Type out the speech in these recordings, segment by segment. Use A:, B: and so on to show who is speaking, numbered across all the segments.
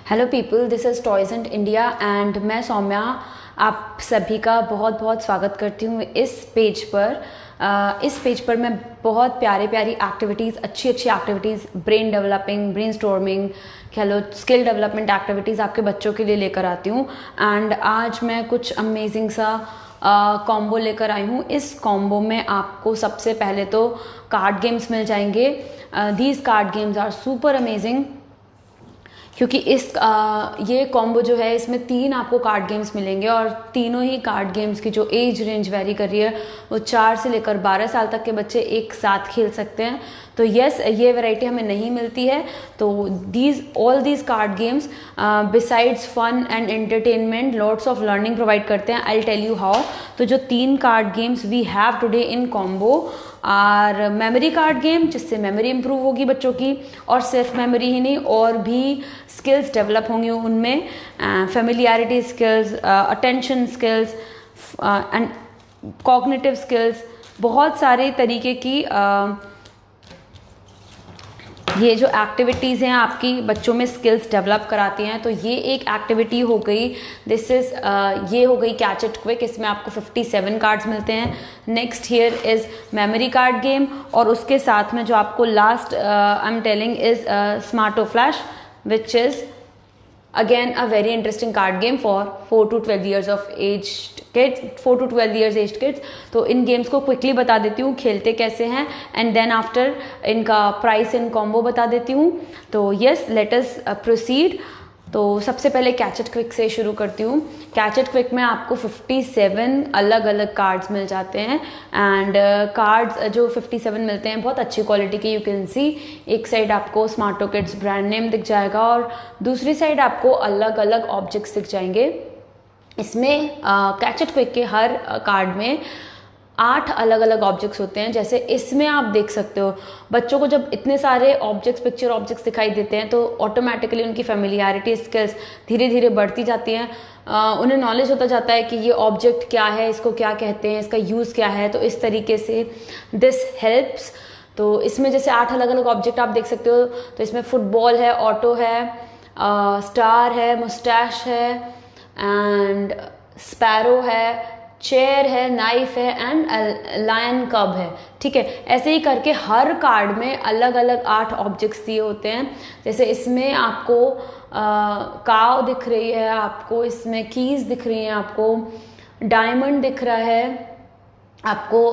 A: Hello people, this is Toygent India and मैं सौम्या आप सभी का बहुत बहुत स्वागत करती हूँ इस पेज पर। इस पेज पर मैं बहुत प्यारी एक्टिविटीज़, अच्छी activities, brain developing, brain storming, कह लो स्किल डेवलपमेंट एक्टिविटीज़ आपके बच्चों के लिए लेकर आती हूँ। एंड आज मैं कुछ अमेजिंग सा कॉम्बो लेकर आई हूँ। इस कॉम्बो में आपको सबसे पहले तो कार्ड गेम्स मिल जाएंगे। These card games are super amazing क्योंकि ये कॉम्बो जो है इसमें 3 आपको कार्ड गेम्स मिलेंगे और तीनों ही कार्ड गेम्स की जो एज रेंज वेरी कर रही है वो 4 से लेकर 12 साल तक के बच्चे एक साथ खेल सकते हैं। तो यस, ये वैरायटी हमें नहीं मिलती है। तो all these card games besides fun and entertainment lots of learning provide करते हैं। I tell you how. तो जो 3 card games we have today in combo are memory card game, जिससे मेमोरी इंप्रूव होगी बच्चों की, और सिर्फ मेमोरी ही नहीं और भी स्किल्स डेवलप होंगी उनमें, familiarity skills, attention skills and cognitive skills, बहुत सारे तरीके की ये जो एक्टिविटीज़ हैं आपकी बच्चों में स्किल्स डेवलप कराती हैं। तो ये एक एक्टिविटी हो गई। ये हो गई कैच इट क्विक। इसमें आपको 57 कार्ड्स मिलते हैं। Next here is memory card game और उसके साथ में जो आपको last I am telling is smarto flash, which is again a very interesting card game for 4 to 12 years of aged kids, 4 to 12 years aged kids। तो इन games को quickly बता देती हूँ खेलते कैसे हैं एंड देन आफ्टर इनका प्राइस इन कॉम्बो बता देती हूँ। तो यस, लेट अस प्रोसीड। तो सबसे पहले कैच इट क्विक से शुरू करती हूँ। कैच इट क्विक में आपको 57 अलग अलग कार्ड्स मिल जाते हैं एंड कार्ड्स जो 57 मिलते हैं बहुत अच्छी क्वालिटी के। यू कैन सी एक साइड आपको स्मार्टो किड्स ब्रांड नेम दिख जाएगा और दूसरी साइड आपको अलग अलग ऑब्जेक्ट्स दिख जाएंगे। इसमें कैच इट क्विक के हर कार्ड में 8 अलग अलग ऑब्जेक्ट्स होते हैं। जैसे इसमें आप देख सकते हो बच्चों को जब इतने सारे ऑब्जेक्ट्स, पिक्चर ऑब्जेक्ट्स दिखाई देते हैं तो ऑटोमेटिकली उनकी फेमिलियरिटी स्किल्स धीरे धीरे बढ़ती जाती हैं। उन्हें नॉलेज होता जाता है कि ये ऑब्जेक्ट क्या है, इसको क्या कहते हैं, इसका यूज़ क्या है। तो इस तरीके से दिस हेल्प्स। तो इसमें जैसे 8 अलग अलग ऑब्जेक्ट आप देख सकते हो। तो इसमें फुटबॉल है, ऑटो है, स्टार है, मुस्टैश है एंड स्पैरो है, चेयर है, नाइफ है एंड लायन कब है। ठीक है, ऐसे ही करके हर कार्ड में अलग अलग 8 ऑब्जेक्ट्स दिए होते हैं। जैसे इसमें आपको काव दिख रही है, आपको इसमें कीज दिख रही हैं, आपको डायमंड दिख रहा है, आपको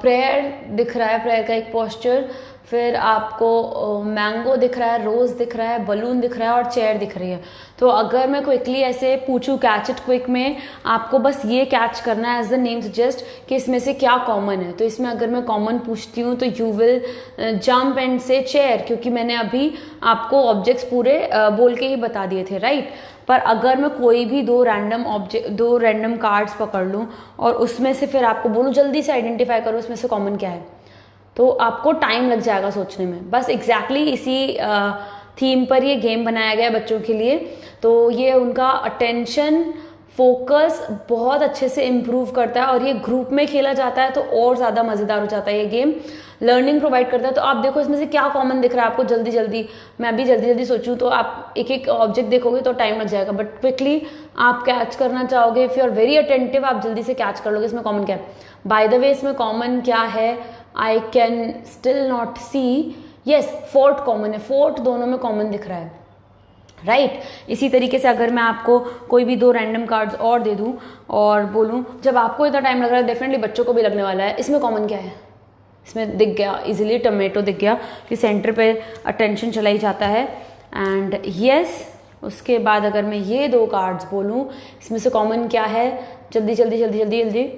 A: प्रेयर दिख रहा है, प्रेयर का एक पोस्चर, फिर आपको मैंगो दिख रहा है, रोज़ दिख रहा है, बलून दिख रहा है और चेयर दिख रही है। तो अगर मैं क्विकली ऐसे पूछूं कैच इट क्विक में, आपको बस ये कैच करना है एज द नेम सजेस्ट कि इसमें से क्या कॉमन है। तो इसमें अगर मैं कॉमन पूछती हूँ तो यू विल जंप एंड से चेयर, क्योंकि मैंने अभी आपको ऑब्जेक्ट्स पूरे बोल के ही बता दिए थे, राइट। पर अगर मैं कोई भी 2 रैंडम कार्ड्स पकड़ लूँ और उसमें से फिर आपको बोलूँ जल्दी से आइडेंटिफाई करो इसमें से कॉमन क्या है, तो आपको टाइम लग जाएगा सोचने में। बस एग्जैक्टली इसी थीम पर ये गेम बनाया गया है बच्चों के लिए। तो ये उनका अटेंशन फोकस बहुत अच्छे से इम्प्रूव करता है और ये ग्रुप में खेला जाता है तो और ज़्यादा मज़ेदार हो जाता है। ये गेम लर्निंग प्रोवाइड करता है। तो आप देखो इसमें से क्या कॉमन दिख रहा है आपको, जल्दी मैं भी जल्दी सोचूं तो आप एक ऑब्जेक्ट देखोगे तो टाइम लग जाएगा, बट क्विकली आप कैच करना चाहोगे। If you are very attentive आप जल्दी से कैच कर लोगे इसमें कॉमन क्या है। बाय द वे, इसमें कॉमन क्या है I can still not see. Yes, fort common है, फोर्ट दोनों में कॉमन दिख रहा है, राइट। इसी तरीके से अगर मैं आपको कोई भी 2 रैंडम कार्ड्स और दे दूं और बोलूं जब आपको इतना टाइम लग रहा है डेफिनेटली बच्चों को भी लगने वाला है, इसमें कॉमन क्या है, इसमें दिख गया इजीली, टमेटो दिख गया कि सेंटर पे अटेंशन चला ही जाता है। एंड यस, उसके बाद अगर मैं ये 2 कार्ड्स बोलूं इसमें से कॉमन क्या है, जल्दी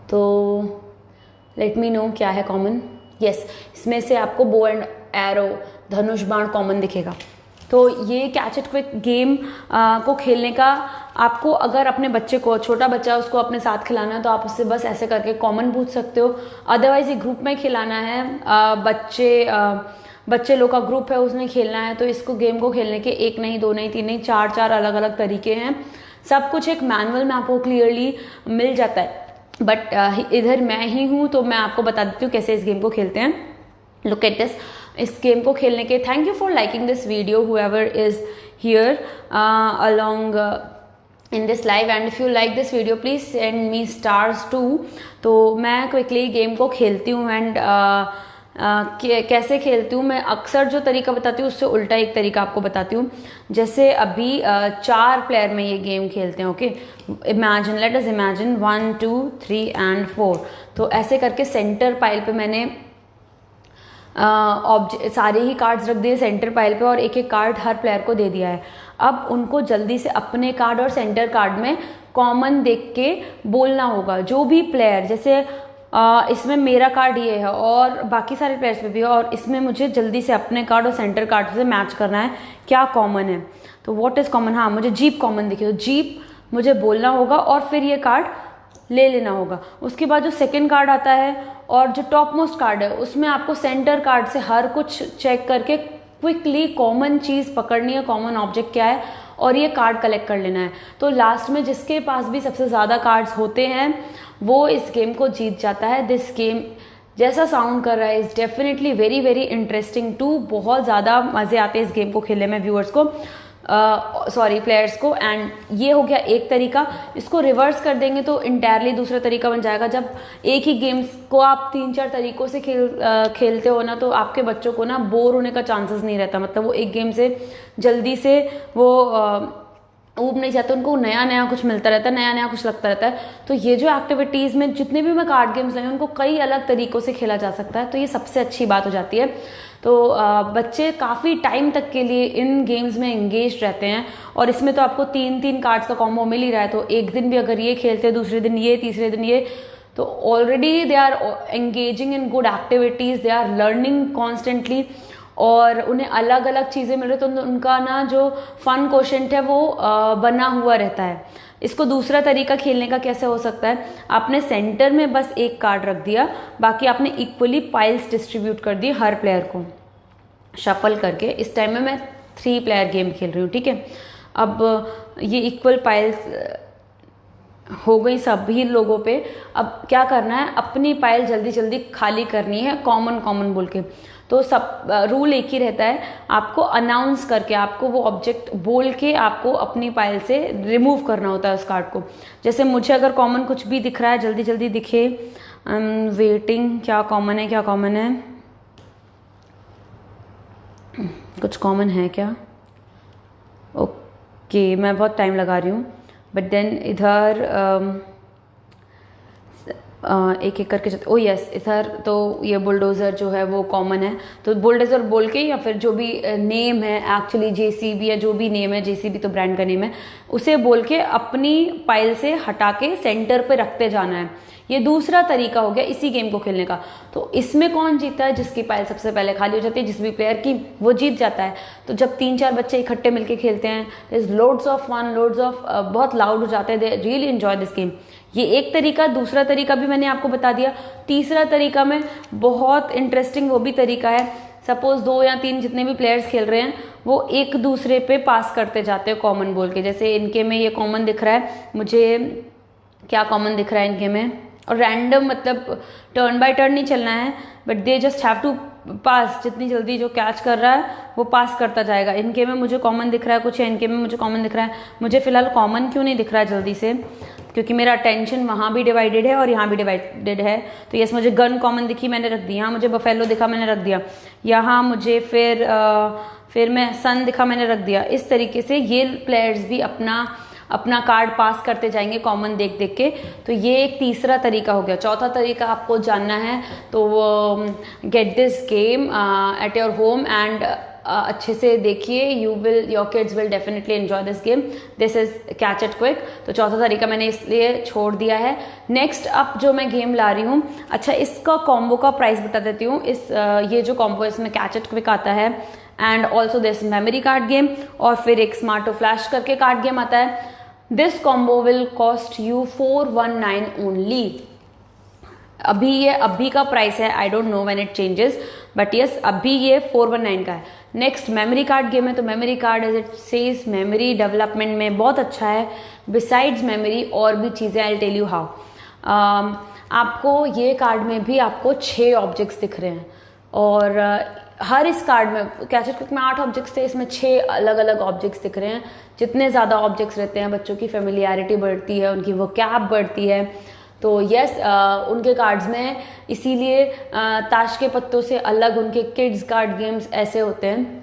A: तो लेट मी नो क्या है कॉमन। यस, इसमें से आपको बो एंड एरो, धनुष बाण कॉमन दिखेगा। तो ये कैच इट क्विक गेम को खेलने का आपको, अगर अपने बच्चे को, छोटा बच्चा उसको अपने साथ खिलाना है तो आप उससे बस ऐसे करके कॉमन पूछ सकते हो। अदरवाइज ये ग्रुप में खिलाना है, बच्चे लोग का ग्रुप है उसमें खेलना है तो इसको गेम को खेलने के 1 नहीं 2 नहीं 3 नहीं 4 अलग अलग तरीके हैं। सब कुछ एक मैनुअल में आपको क्लियरली मिल जाता है। बट इधर मैं ही हूँ तो मैं आपको बता देती हूँ कैसे इस गेम को खेलते हैं। Look at this. इस गेम को खेलने के। Thank you for liking this video whoever is here along in this live, and if you like this video please send me stars too। तो मैं क्विकली गेम को खेलती हूँ एंड कैसे खेलती हूँ, मैं अक्सर जो तरीका बताती हूँ उससे उल्टा एक तरीका आपको बताती हूँ। जैसे अभी 4 प्लेयर में ये गेम खेलते हैं, okay. Imagine, let us imagine 1 2 3 and 4। तो ऐसे करके सेंटर पाइल पे मैंने सारे ही कार्ड्स रख दिए सेंटर पाइल पे और एक एक कार्ड हर प्लेयर को दे दिया है। अब उनको जल्दी से अपने कार्ड और सेंटर कार्ड में कॉमन देख के बोलना होगा। जो भी प्लेयर, जैसे इसमें मेरा कार्ड ये है और बाकी सारे प्लेयर्स पे भी है, और इसमें मुझे जल्दी से अपने कार्ड और सेंटर कार्ड से मैच करना है क्या कॉमन है। तो व्हाट इज कॉमन, हाँ मुझे जीप कॉमन दिखी, तो जीप मुझे बोलना होगा और फिर ये कार्ड ले लेना होगा। उसके बाद जो सेकंड कार्ड आता है और जो टॉप मोस्ट कार्ड है उसमें आपको सेंटर कार्ड से हर कुछ चेक करके क्विकली कॉमन चीज़ पकड़नी है, कॉमन ऑब्जेक्ट क्या है, और ये कार्ड कलेक्ट कर लेना है। तो लास्ट में जिसके पास भी सबसे ज़्यादा कार्ड्स होते हैं वो इस गेम को जीत जाता है। दिस गेम जैसा साउंड कर रहा है is definitely very very interesting too. बहुत ज़्यादा मज़े आते हैं इस गेम को खेलने में व्यूअर्स को, प्लेयर्स को। एंड ये हो गया एक तरीका। इसको रिवर्स कर देंगे तो इंटायरली दूसरा तरीका बन जाएगा। जब एक ही गेम्स को आप 3-4 तरीकों से खेलते हो ना, तो आपके बच्चों को ना बोर होने का चांसेस नहीं रहता। मतलब वो एक गेम से जल्दी से वो ऊब नहीं जाते, उनको नया नया कुछ मिलता रहता है, नया नया कुछ लगता रहता है। तो ये जो एक्टिविटीज़ में जितने भी मैं कार्ड गेम्स लाए उनको कई अलग तरीकों से खेला जा सकता है, तो ये सबसे अच्छी बात हो जाती है। तो बच्चे काफ़ी टाइम तक के लिए इन गेम्स में एंगेज रहते हैं। और इसमें तो आपको 3-3 कार्ड्स का कॉम्बो मिल ही रहा है, तो एक दिन भी अगर ये खेलते हैं, दूसरे दिन ये, तीसरे दिन ये, तो already they are engaging in good activities, they are learning constantly, और उन्हें अलग अलग चीज़ें मिल रही, तो उनका ना जो फन क्वोशेंट है वो बना हुआ रहता है। इसको दूसरा तरीका खेलने का कैसे हो सकता है, आपने सेंटर में बस एक कार्ड रख दिया, बाकी आपने इक्वली पाइल्स डिस्ट्रीब्यूट कर दी हर प्लेयर को शफल करके। इस टाइम में मैं 3 प्लेयर गेम खेल रही हूँ, ठीक है। अब ये इक्वल पाइल्स हो गई सभी लोगों पे। अब क्या करना है, अपनी पाइल जल्दी जल्दी खाली करनी है कॉमन कॉमन बोल के। तो सब रूल एक ही रहता है, आपको अनाउंस करके, आपको वो ऑब्जेक्ट बोल के आपको अपनी पाइल से रिमूव करना होता है उस कार्ड को। जैसे मुझे अगर कॉमन कुछ भी दिख रहा है, जल्दी जल्दी दिखे, वेटिंग, क्या कॉमन है, क्या कॉमन है, कुछ कॉमन है क्या, ओके मैं बहुत टाइम लगा रही हूँ। बट देन इधर एक एक करके ओ यस, इधर तो ये बुलडोज़र जो है वो कॉमन है, तो बुलडोज़र बोल के, या फिर जो भी नेम है एक्चुअली जेसीबी या जो भी नेम है, जेसीबी तो ब्रांड का नेम है, उसे बोल के अपनी पाइल से हटा के सेंटर पे रखते जाना है। ये दूसरा तरीका हो गया इसी गेम को खेलने का। तो इसमें कौन जीता है, जिसकी पाइल सबसे पहले खाली हो जाती है, जिस भी प्लेयर की, वो जीत जाता है। तो जब 3-4 बच्चे इकट्ठे मिलके खेलते हैं, is loads of fun, loads of बहुत लाउड हो जाते हैं, they really enjoy this game. ये एक तरीका। दूसरा तरीका भी मैंने आपको बता दिया। तीसरा तरीका में बहुत इंटरेस्टिंग वो भी तरीका है। सपोज 2 या 3 जितने भी प्लेयर्स खेल रहे हैं वो एक दूसरे पे पास करते जाते हैं कॉमन बोल के। जैसे इनके में ये कॉमन दिख रहा है, मुझे क्या कॉमन दिख रहा है इनके में, और रैंडम मतलब टर्न बाय टर्न नहीं चलना है, but they just have to pass. जितनी जल्दी जो कैच कर रहा है वो पास करता जाएगा। इनके में मुझे कॉमन दिख रहा है कुछ है, इनके में मुझे कॉमन दिख रहा है। मुझे फिलहाल कॉमन क्यों नहीं दिख रहा है जल्दी से, क्योंकि मेरा अटेंशन वहाँ भी डिवाइडेड है और यहाँ भी डिवाइडेड है। तो यस, मुझे गन कॉमन दिखी, मैंने रख दी। यहाँ मुझे बफेलो दिखा, मैंने रख दिया। यहाँ मुझे फिर मैं सन दिखा, मैंने रख दिया। इस तरीके से ये प्लेयर्स भी अपना कार्ड पास करते जाएंगे कॉमन देख देख के। तो ये एक तीसरा तरीका हो गया। चौथा तरीका आपको जानना है तो get this game at your home and अच्छे से देखिए, your kids will definitely enjoy this game. This is catch it quick. तो चौथा तरीका मैंने इसलिए छोड़ दिया है। नेक्स्ट अब जो मैं गेम ला रही हूँ, अच्छा इसका कॉम्बो का प्राइस बता देती हूँ। ये जो कॉम्बो इसमें कैच इट क्विक आता है and also this memory card game, और फिर एक स्मार्टो फ्लैश करके कार्ड गेम आता है। This combo will cost you 419 only. अभी का प्राइस है, I don't know when it changes, but yes अभी ये 419 का है। नेक्स्ट मेमोरी कार्ड गेम है, तो memory card as it says memory development में बहुत अच्छा है। बिसाइड्स मेमोरी और भी चीज़ें, आई टेल यू हाउ। आपको ये कार्ड में भी आपको 6 ऑब्जेक्ट्स दिख रहे हैं, और हर इस कार्ड में, कैच इट क्विक में 8 ऑब्जेक्ट्स थे, इसमें 6 अलग अलग ऑब्जेक्ट्स दिख रहे हैं। जितने ज़्यादा ऑब्जेक्ट्स रहते हैं बच्चों की फेमिलियरिटी बढ़ती है, उनकी वोकैब बढ़ती है। तो यस, उनके कार्ड्स में इसीलिए ताश के पत्तों से अलग उनके किड्स कार्ड गेम्स ऐसे होते हैं।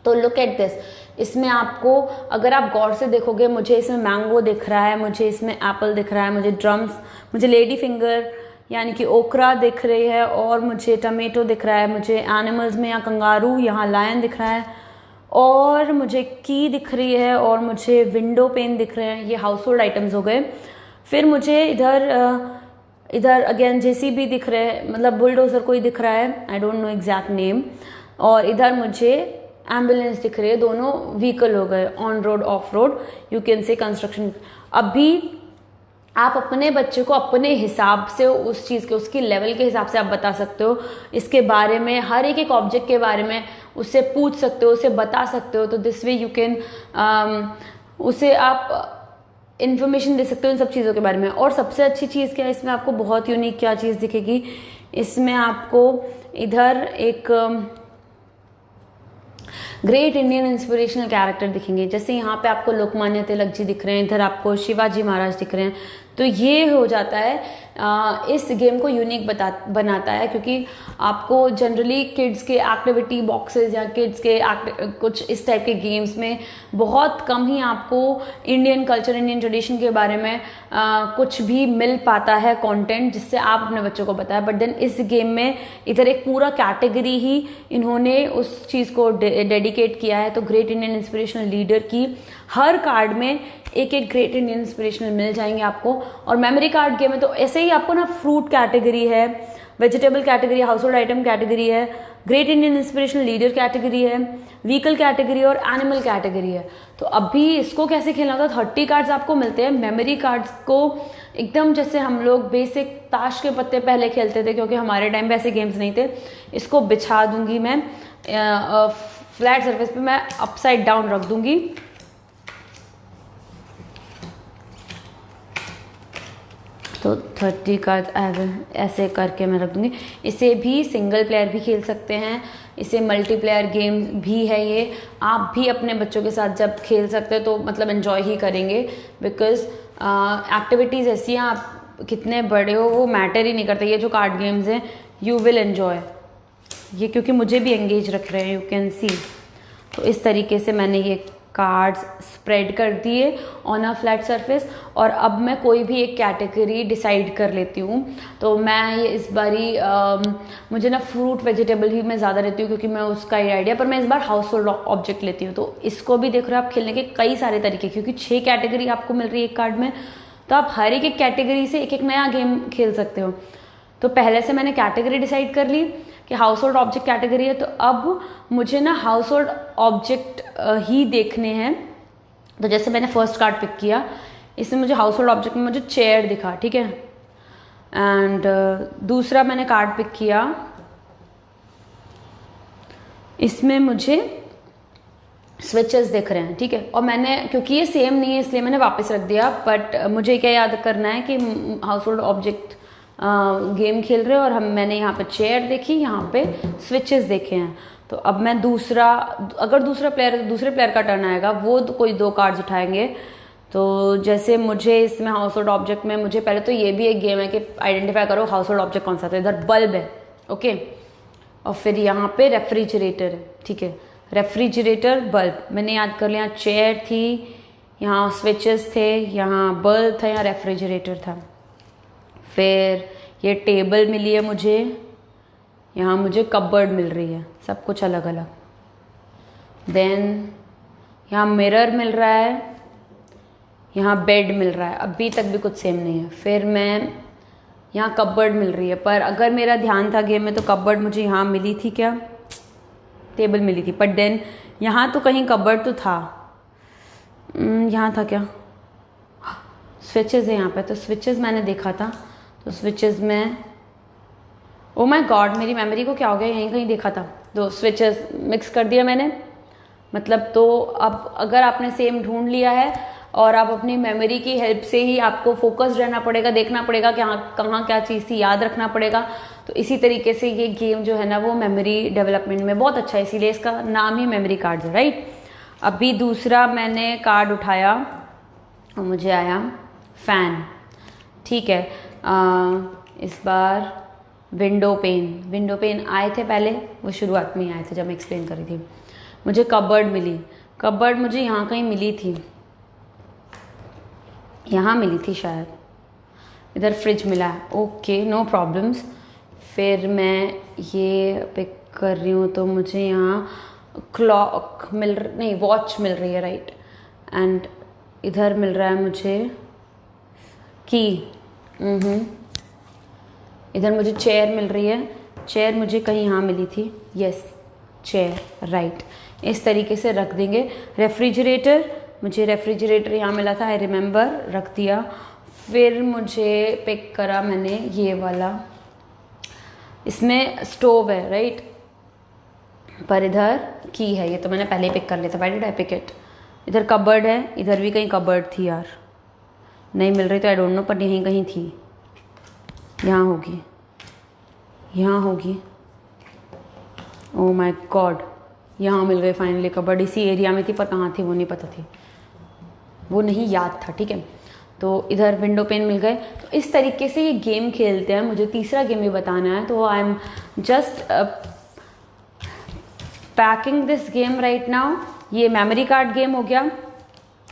A: तो लुक एट दिस, इसमें आपको अगर आप गौर से देखोगे, मुझे इसमें मैंगो दिख रहा है, मुझे इसमें एप्पल दिख रहा है, मुझे ड्रम्स, मुझे लेडी फिंगर यानी कि ओकरा दिख रही है, और मुझे टमेटो दिख रहा है, मुझे एनिमल्स में या कंगारू, यहाँ लायन दिख रहा है, और मुझे की दिख रही है, और मुझे विंडो पेन दिख रहे हैं। ये हाउस होल्ड आइटम्स हो गए। फिर मुझे इधर अगेन जेसीबी दिख रहे हैं, मतलब बुलडोजर कोई दिख रहा है, I don't know exact name. और इधर मुझे एम्बुलेंस दिख रही है। दोनों व्हीकल हो गए, on road of road, you can say construction. अभी आप अपने बच्चे को अपने हिसाब से उस चीज़ के, उसकी लेवल के हिसाब से आप बता सकते हो इसके बारे में, हर एक ऑब्जेक्ट के बारे में उससे पूछ सकते हो, उसे बता सकते हो। तो दिस वे यू कैन उसे आप इन्फॉर्मेशन दे सकते हो इन सब चीज़ों के बारे में। और सबसे अच्छी चीज़ क्या है इसमें, आपको बहुत यूनिक क्या चीज़ दिखेगी इसमें, आपको इधर एक ग्रेट इंडियन इंस्पिरेशनल कैरेक्टर दिखेंगे। जैसे यहाँ पे आपको लोकमान्य तिलक जी दिख रहे हैं, इधर आपको शिवाजी महाराज दिख रहे हैं। तो ये हो जाता है इस गेम को यूनिक बनाता है, क्योंकि आपको जनरली किड्स के एक्टिविटी बॉक्सेस या किड्स के कुछ इस टाइप के गेम्स में बहुत कम ही आपको इंडियन कल्चर, इंडियन ट्रेडिशन के बारे में कुछ भी मिल पाता है कंटेंट जिससे आप अपने बच्चों को बताएं। बट देन इस गेम में इधर एक पूरा कैटेगरी ही इन्होंने उस चीज़ को डेडिकेट किया है। तो ग्रेट इंडियन इंस्पिरेशनल लीडर की हर कार्ड में एक ग्रेट इंडियन इंस्पिरेशनल मिल जाएंगे आपको। और मेमोरी कार्ड गेम में तो ऐसे ही आपको ना फ्रूट कैटेगरी है, vegetable category, household item category है, great Indian inspirational leader category है, व्हीकल कैटेगरी और एनिमल कैटेगरी है। तो अभी इसको कैसे खेलना होता है, 30 कार्ड्स आपको मिलते हैं। मेमोरी कार्ड्स को एकदम जैसे हम लोग बेसिक ताश के पत्ते पहले खेलते थे, क्योंकि हमारे टाइम पे ऐसे गेम्स नहीं थे। इसको बिछा दूंगी मैं फ्लैट सरफेस पे, मैं अपसाइड डाउन रख दूंगी। तो 30 कार्ड ऐसे करके मैं रख दूंगी। इसे भी सिंगल प्लेयर भी खेल सकते हैं, इसे मल्टीप्लेयर गेम भी है। ये आप भी अपने बच्चों के साथ जब खेल सकते हो तो मतलब एंजॉय ही करेंगे, बिकॉज एक्टिविटीज़ ऐसी हैं, आप कितने बड़े हो वो मैटर ही नहीं करता। ये जो कार्ड गेम्स हैं यू विल एंजॉय ये, क्योंकि मुझे भी एंगेज रख रहे हैं, यू कैन सी। तो इस तरीके से मैंने ये कार्ड्स स्प्रेड कर दिए ऑन अ फ्लैट सरफेस। और अब मैं कोई भी एक कैटेगरी डिसाइड कर लेती हूँ। तो मैं ये इस बारी मुझे ना फ्रूट वेजिटेबल ही मैं ज़्यादा लेती हूँ, क्योंकि मैं उसका ही आइडिया, पर मैं इस बार हाउस होल्ड ऑब्जेक्ट लेती हूँ। तो इसको भी देख रहे हो आप, खेलने के कई सारे तरीके, क्योंकि 6 कैटेगरी आपको मिल रही है एक कार्ड में। तो आप हर एक कैटेगरी से एक नया गेम खेल सकते हो। तो पहले से मैंने कैटेगरी डिसाइड कर ली कि हाउस होल्ड ऑब्जेक्ट कैटेगरी है। तो अब मुझे ना हाउस होल्ड ऑब्जेक्ट ही देखने हैं। तो जैसे मैंने फर्स्ट कार्ड पिक किया, इसमें मुझे हाउस होल्ड ऑब्जेक्ट में मुझे चेयर दिखा, ठीक है। एंड दूसरा मैंने कार्ड पिक किया, इसमें मुझे स्विचेस दिख रहे हैं, ठीक है। और मैंने, क्योंकि ये सेम नहीं है इसलिए मैंने वापस रख दिया। बट मुझे क्या याद करना है कि हाउस होल्ड ऑब्जेक्ट गेम खेल रहे हो, और मैंने यहाँ पे चेयर देखी, यहाँ पे स्विचेस देखे हैं। तो अब मैं अगर दूसरे प्लेयर का टर्न आएगा, वो कोई 2 कार्ड्स उठाएंगे। तो जैसे मुझे इसमें हाउस होल्ड ऑब्जेक्ट में, मुझे पहले तो ये भी एक गेम है कि आइडेंटिफाई करो हाउस होल्ड ऑब्जेक्ट कौन सा। तो इधर बल्ब है, ओके, और फिर यहाँ पे रेफ्रिजरेटर है, ठीक है। रेफ्रिजरेटर, बल्ब, मैंने याद कर लिया। चेयर थी, यहाँ स्विचेस थे, यहाँ बल्ब था, यहाँ रेफ्रिजरेटर था। फिर ये टेबल मिली है मुझे, यहाँ मुझे कपबोर्ड मिल रही है, सब कुछ अलग अलग। देन यहाँ मिरर मिल रहा है, यहाँ बेड मिल रहा है, अभी तक भी कुछ सेम नहीं है। फिर मैं यहाँ कपबोर्ड मिल रही है, पर अगर मेरा ध्यान था गेम में तो कपबोर्ड मुझे यहाँ मिली थी, क्या टेबल मिली थी। बट देन यहाँ तो कहीं कपबोर्ड तो था, यहाँ था क्या, स्विचेस है यहाँ पे। तो स्विचेस मैंने देखा था, तो स्विचेस में, ओ माय गॉड, मेरी मेमोरी को क्या हो गया, यहीं कहीं देखा था। तो स्विचेस मिक्स कर दिया मैंने, मतलब। तो अब अगर आपने सेम ढूंढ लिया है और आप अपनी मेमोरी की हेल्प से ही, आपको फोकस रहना पड़ेगा, देखना पड़ेगा कि हाँ कहाँ क्या चीज़ थी, याद रखना पड़ेगा। तो इसी तरीके से ये गेम जो है ना वो मेमोरी डेवलपमेंट में बहुत अच्छा है, इसीलिए इसका नाम ही मेमोरी कार्ड्स है, राइट। अभी दूसरा मैंने कार्ड उठाया और मुझे आया फ़ैन, ठीक है। इस बार विंडो पेन आए थे पहले, वो शुरुआत में ही आए थे जब मैं एक्सप्लेन कर रही थी। मुझे कबर्ड मिली, कबर्ड मुझे यहाँ कहीं मिली थी, यहाँ मिली थी शायद, इधर फ्रिज मिला है, ओके नो प्रॉब्लम्स। फिर मैं ये पिक कर रही हूँ तो मुझे यहाँ क्लॉक वॉच मिल रही है, राइट। एंड इधर मिल रहा है मुझे की, इधर मुझे चेयर मिल रही है, चेयर मुझे कहीं यहाँ मिली थी, यस चेयर, राइट। इस तरीके से रख देंगे। रेफ्रिजरेटर, मुझे रेफ्रिजरेटर यहाँ मिला था, आई रिमेंबर, रख दिया। फिर मुझे पिक करा मैंने ये वाला, इसमें स्टोव है, राइट, पर इधर की है, ये तो मैंने पहले ही पिक कर लिया था, why did I pick it. इधर कबर्ड है, इधर भी कहीं कबर्ड थी यार, नहीं मिल रही तो आई डोंट नो, पर यहीं कहीं थी, यहाँ होगी, यहाँ होगी, ओह माय गॉड, यहाँ मिल गई फाइनली कबर्ड। इसी एरिया में थी पर कहाँ थी वो नहीं पता थी, वो नहीं याद था, ठीक है। तो इधर विंडो पेन मिल गए। तो इस तरीके से ये गेम खेलते हैं। मुझे तीसरा गेम भी बताना है, तो I am just packing this game right now. ये मेमोरी कार्ड गेम हो गया।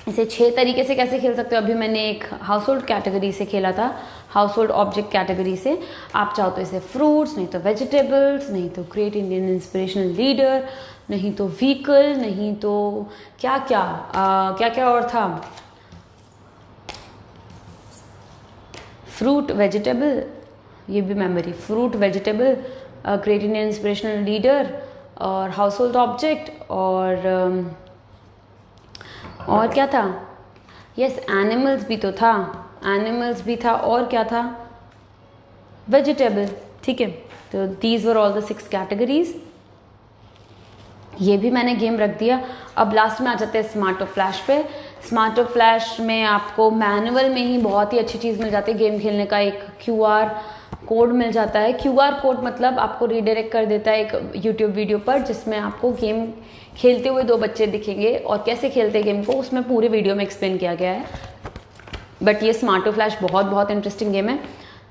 A: इसे 6 तरीके से कैसे खेल सकते हो, अभी मैंने एक हाउस होल्ड कैटेगरी से खेला था, हाउस होल्ड ऑब्जेक्ट कैटेगरी से। आप चाहो तो इसे फ्रूट्स, नहीं तो वेजिटेबल्स, नहीं तो ग्रेट इंडियन इंस्पिरेशनल लीडर, नहीं तो व्हीकल, नहीं तो क्या क्या और था, फ्रूट वेजिटेबल, ये भी memory, fruit vegetable, great Indian inspirational leader और हाउस होल्ड ऑब्जेक्ट और क्या था, यस एनिमल्स भी तो था, एनिमल्स भी था, और क्या था, वेजिटेबल, ठीक है। तो these were all the 6 categories. ये भी मैंने गेम रख दिया। अब लास्ट में आ जाते हैं स्मार्ट ऑफ फ्लैश पे। स्मार्ट ऑफ फ्लैश में आपको मैनुअल में ही बहुत ही अच्छी चीज़ मिल जाती है गेम खेलने का। एक QR कोड मिल जाता है। QR कोड मतलब आपको रिडायरेक्ट कर देता है एक यूट्यूब वीडियो पर, जिसमें आपको गेम खेलते हुए 2 बच्चे दिखेंगे और कैसे खेलते हैं गेम को उसमें पूरे वीडियो में एक्सप्लेन किया गया है। बट ये स्मार्ट ऑफ फ्लैश बहुत बहुत इंटरेस्टिंग गेम है,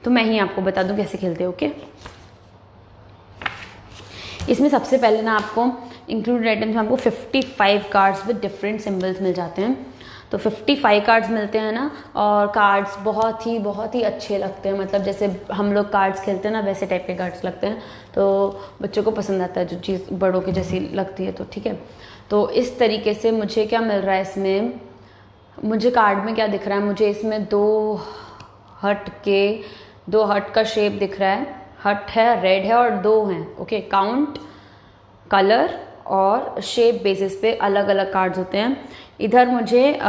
A: तो मैं ही आपको बता दूं कैसे खेलते हैं, ओके। इसमें सबसे पहले ना आपको इंक्लूडेड आइटम्स में आपको 55 कार्ड्स विद डिफरेंट सिंबल्स मिल जाते हैं। तो 55 कार्ड्स मिलते हैं ना, और कार्ड्स बहुत ही अच्छे लगते हैं। मतलब जैसे हम लोग कार्ड्स खेलते हैं ना, वैसे टाइप के कार्ड्स लगते हैं, तो बच्चों को पसंद आता है जो चीज़ बड़ों की जैसी लगती है, तो ठीक है। तो इस तरीके से मुझे क्या मिल रहा है इसमें, मुझे कार्ड में क्या दिख रहा है, मुझे इसमें 2 हट का शेप दिख रहा है। हट है, रेड है और 2 हैं, ओके। काउंट, कलर और शेप बेसिस पे अलग अलग कार्ड्स होते हैं। इधर मुझे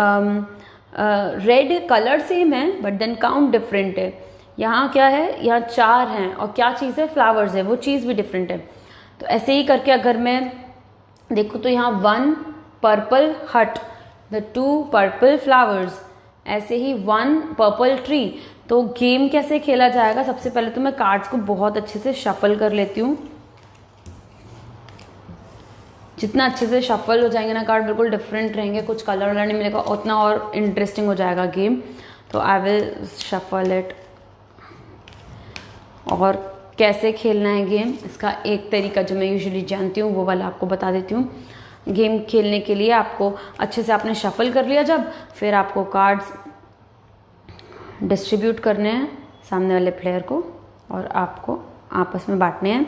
A: रेड कलर सेम है बट देन काउंट डिफरेंट है। यहाँ क्या है, यहाँ 4 हैं और क्या चीज़ है, फ्लावर्स है, वो चीज़ भी डिफरेंट है। तो ऐसे ही करके अगर मैं देखूँ तो यहाँ 1 पर्पल हट, द 2 पर्पल फ्लावर्स, ऐसे ही 1 पर्पल ट्री। तो गेम कैसे खेला जाएगा, सबसे पहले तो मैं कार्ड्स को बहुत अच्छे से शफल कर लेती हूँ। जितना अच्छे से शफल हो जाएंगे ना कार्ड, बिल्कुल डिफरेंट रहेंगे, कुछ कलर वलर नहीं मिलेगा, उतना और इंटरेस्टिंग हो जाएगा गेम। तो आई विल शफल इट। और कैसे खेलना है गेम, इसका एक तरीका जो मैं यूजुअली जानती हूँ वो वाला आपको बता देती हूँ। गेम खेलने के लिए आपको अच्छे से आपने शफल कर लिया जब, फिर आपको कार्ड्स डिस्ट्रीब्यूट करने हैं सामने वाले प्लेयर को और आपको आपस में बांटने हैं।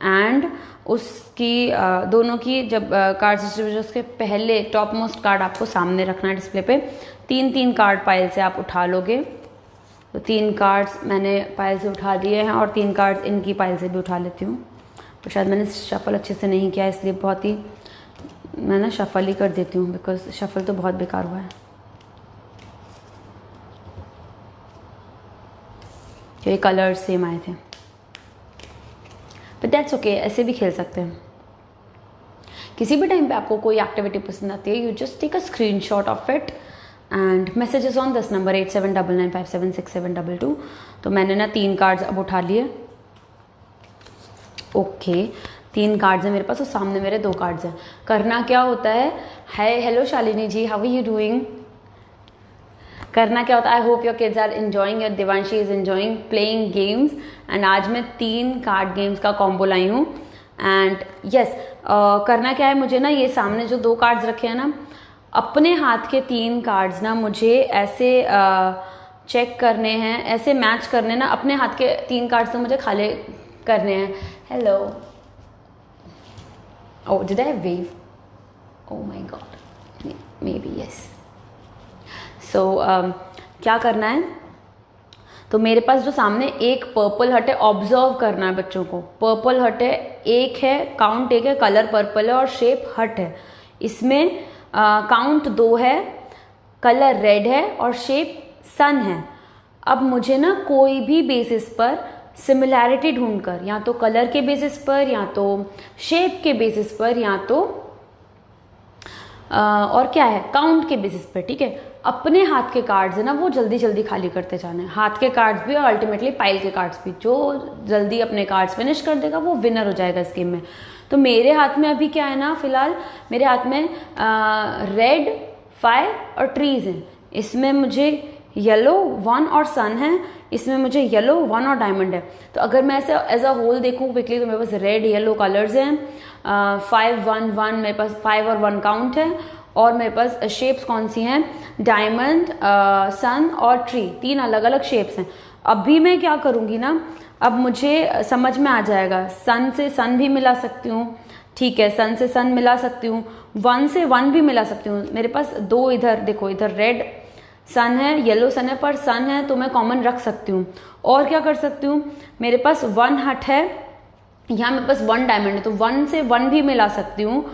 A: एंड उसकी दोनों की जब कार्ड डिस्ट्रीब्यूशन, उसके पहले टॉप मोस्ट कार्ड आपको सामने रखना है डिस्प्ले पे। 3-3 कार्ड पाइल से आप उठा लोगे। तो 3 कार्ड्स मैंने पाइल से उठा लिए हैं और 3 कार्ड्स इनकी पाइल से भी उठा लेती हूँ। तो शायद मैंने शफल अच्छे से नहीं किया, इसलिए बहुत ही मैं ना शफल ही कर देती हूँ, बिकॉज शफल तो बहुत बेकार हुआ है। ये कलर्स सेम आए थे, बट दैट्स ओके, ऐसे भी खेल सकते हैं। किसी भी टाइम पे आपको कोई एक्टिविटी पसंद आती है, you just take a screenshot of it and messages on this number 8799576722। तो मैंने ना 3 कार्ड्स अब उठा लिए ओके 3 कार्ड्स हैं मेरे पास और सामने मेरे 2 कार्ड्स हैं। करना क्या होता है, hi hello Shalini ji, how are you doing. करना क्या होता है, I hope your kids are enjoying, your Divanshi is enjoying playing games. And आज मैं 3 कार्ड गेम्स का कॉम्बो लाई हूँ। एंड यस, करना क्या है मुझे ना, ये सामने जो 2 कार्ड्स रखे हैं ना, अपने हाथ के 3 कार्ड्स ना मुझे ऐसे चेक करने हैं, ऐसे मैच करने ना, अपने हाथ के 3 कार्ड्स तो मुझे खाली करने हैं। Hello, oh did I wave? Oh my god, maybe yes. So क्या करना है, तो मेरे पास जो सामने एक पर्पल हट है, ऑब्जर्व करना है बच्चों को। पर्पल हट है, एक है, काउंट एक है, कलर पर्पल है और शेप हट है। इसमें काउंट 2 है, कलर रेड है और शेप सन है। अब मुझे ना कोई भी बेसिस पर सिमिलैरिटी ढूंढकर, या तो कलर के बेसिस पर, या तो शेप के बेसिस पर, या तो और क्या है, काउंट के बेसिस पर, ठीक है। अपने हाथ के कार्ड्स है ना वो जल्दी जल्दी खाली करते जाने हैं, हाथ के कार्ड्स भी और अल्टीमेटली पाइल के कार्ड्स भी। जो जल्दी अपने कार्ड्स फिनिश कर देगा वो विनर हो जाएगा इस गेम में। तो मेरे हाथ में अभी क्या है ना, फिलहाल मेरे हाथ में रेड, फायर और ट्रीज हैं। इसमें मुझे येलो 1 और सन है, इसमें मुझे येलो 1 और डायमंड है। तो अगर मैं ऐसे एज अ होल देखूँ क्विकली तो मेरे पास रेड येलो कलर्स हैं, 5 1 1 मेरे पास 5 और 1 काउंट है, और मेरे पास शेप्स कौन सी हैं, डायमंड, सन और ट्री, 3 अलग अलग शेप्स हैं। अभी मैं क्या करूँगी ना, अब मुझे समझ में आ जाएगा, सन से सन भी मिला सकती हूँ, ठीक है, सन से सन मिला सकती हूँ, 1 से 1 भी मिला सकती हूँ। मेरे पास 2 इधर देखो, इधर रेड सन है, येलो सन है, पर सन है तो मैं कॉमन रख सकती हूँ। और क्या कर सकती हूँ, मेरे पास 1 हट है, यहाँ मेरे पास 1 डायमंड है, तो 1 से 1 भी मिला सकती हूँ,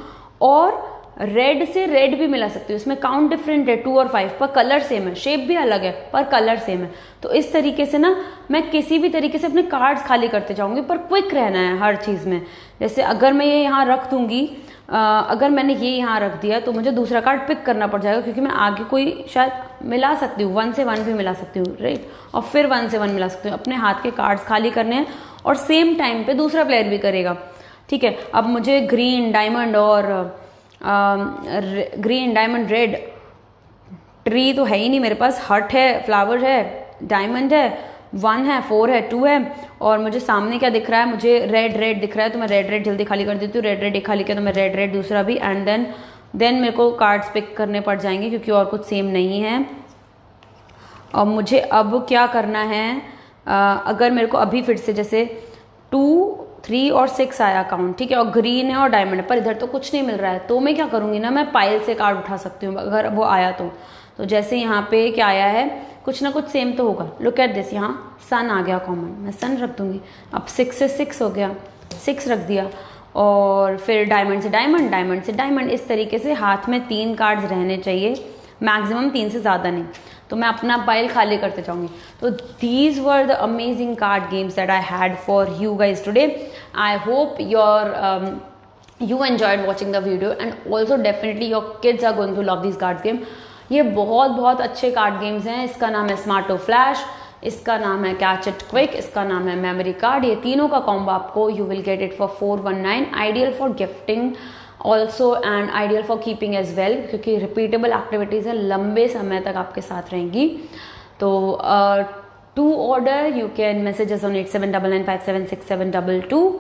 A: और रेड से रेड भी मिला सकती हूँ। इसमें काउंट डिफरेंट है 2 और 5, पर कलर सेम है, शेप भी अलग है पर कलर सेम है। तो इस तरीके से ना मैं किसी भी तरीके से अपने कार्ड्स खाली करते जाऊंगी, पर क्विक रहना है हर चीज़ में। जैसे अगर मैं ये यहाँ रख दूंगी, अगर मैंने ये यहाँ रख दिया तो मुझे दूसरा कार्ड पिक करना पड़ जाएगा, क्योंकि मैं आगे कोई शायद मिला सकती हूँ, 1 से 1 भी मिला सकती हूँ, राइट, और फिर 1 से 1 मिला सकती हूँ। अपने हाथ के कार्ड्स खाली करने हैं और सेम टाइम पे दूसरा प्लेयर भी करेगा, ठीक है। अब मुझे ग्रीन, डायमंड और ग्रीन, डायमंड, रेड, ट्री तो है ही नहीं मेरे पास, हर्ट है, फ्लावर है, डायमंड है, 1 है, 4 है, 2 है, और मुझे सामने क्या दिख रहा है, मुझे रेड रेड दिख रहा है, तो मैं रेड रेड जल्दी खाली कर देती हूँ। रेड रेड एक खाली किया तो मैं रेड रेड दूसरा भी, एंड देन मेरे को कार्ड्स पिक करने पड़ जाएंगे, क्योंकि और कुछ सेम नहीं है। और मुझे अब क्या करना है, अगर मेरे को अभी फिर से जैसे 2 3 और 6 आया काउंट, ठीक है, और ग्रीन है और डायमंड है, पर इधर तो कुछ नहीं मिल रहा है, तो मैं क्या करूँगी ना, मैं पाइल से कार्ड उठा सकती हूँ अगर वो आया तो जैसे यहाँ पे क्या आया है, कुछ ना कुछ सेम तो होगा। लुक एट दिस, यहाँ सन आ गया कॉमन, मैं सन रख दूंगी। अब 6 से 6 हो गया, 6 रख दिया, और फिर डायमंड से डायमंड, डायमंड से डायमंड। इस तरीके से हाथ में 3 कार्ड्स रहने चाहिए, मैक्सिमम 3 से ज़्यादा नहीं, तो मैं अपना पाइल खाली करते जाऊंगी। तो these were the amazing card games that I had for you guys today. I hope you enjoyed watching the video, and also definitely your kids are going to love these cards game. ये बहुत अच्छे card games हैं। इसका नाम है स्मार्टो flash, इसका नाम है कैच इट क्विक, इसका नाम है मेमोरी कार्ड। ये तीनों का कॉम्बो आपको you will get it for 419, ideal for gifting also and ideal for keeping as well, क्योंकि रिपीटेबल एक्टिविटीज़ है, लंबे समय तक आपके साथ रहेंगी। तो to order you can message us on 8799576722,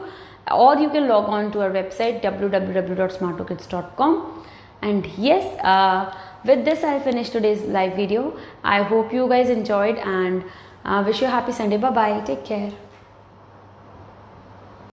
A: or you can log on to our website www.smartokids.com. And yes, with this I'll finish today's live video. I hope you guys enjoyed, and wish you a happy Sunday. Bye bye, take care.